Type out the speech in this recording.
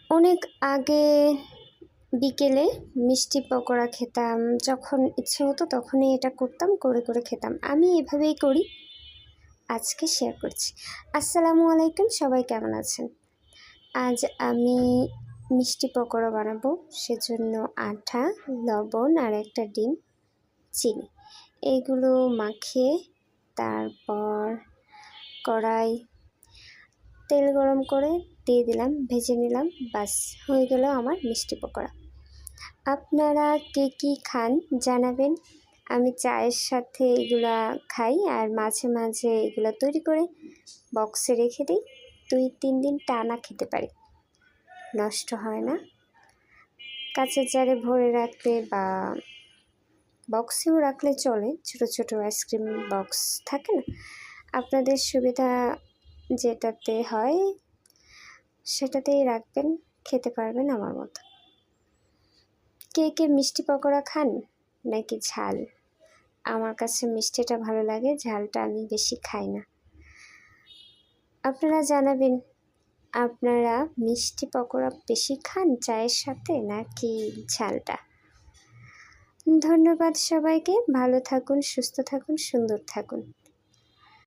অনেক আগে বিকেলে মিষ্টি পকোড়া খেতাম। যখন ইচ্ছে হতো তখনই এটা করতাম, করে করে খেতাম। আমি এভাবেই করি, আজকে শেয়ার করছি। আসসালামু আলাইকুম, সবাই কেমন আছেন? আজ আমি মিষ্টি পকোড়া বানাবো, সেজন্য আটা, লবণ আর একটা ডিম, চিনি এগুলো মাখিয়ে তারপর কড়াই তেল গরম করে দিয়ে দিলাম, ভেজে নিলাম, বাস হয়ে গেল আমার মিষ্টি পকোড়া। আপনারা কে কী খান জানাবেন। আমি চায়ের সাথে এগুলা খাই, আর মাঝে মাঝে এগুলো তৈরি করে বক্সে রেখে দিই, 2-3 দিন টানা খেতে পারি, নষ্ট হয় না। কাঁচের জারে ভরে রাখলে বা বক্সেও রাখলে চলে, ছোট ছোট আইসক্রিম বক্স থাকে না, আপনাদের সুবিধা যেটাতে হয় সেটাতেই রাখবেন, খেতে পারবেন আমার মতো। কে কে মিষ্টি পকোড়া খান নাকি ঝাল? আমার কাছে মিষ্টিটা ভালো লাগে, ঝালটা আমি বেশি খাই না। আপনারা জানাবেন, আপনারা মিষ্টি পকোড়া বেশি খান চায়ের সাথে নাকি ঝালটা? ধন্যবাদ সবাইকে, ভালো থাকুন, সুস্থ থাকুন, সুন্দর থাকুন।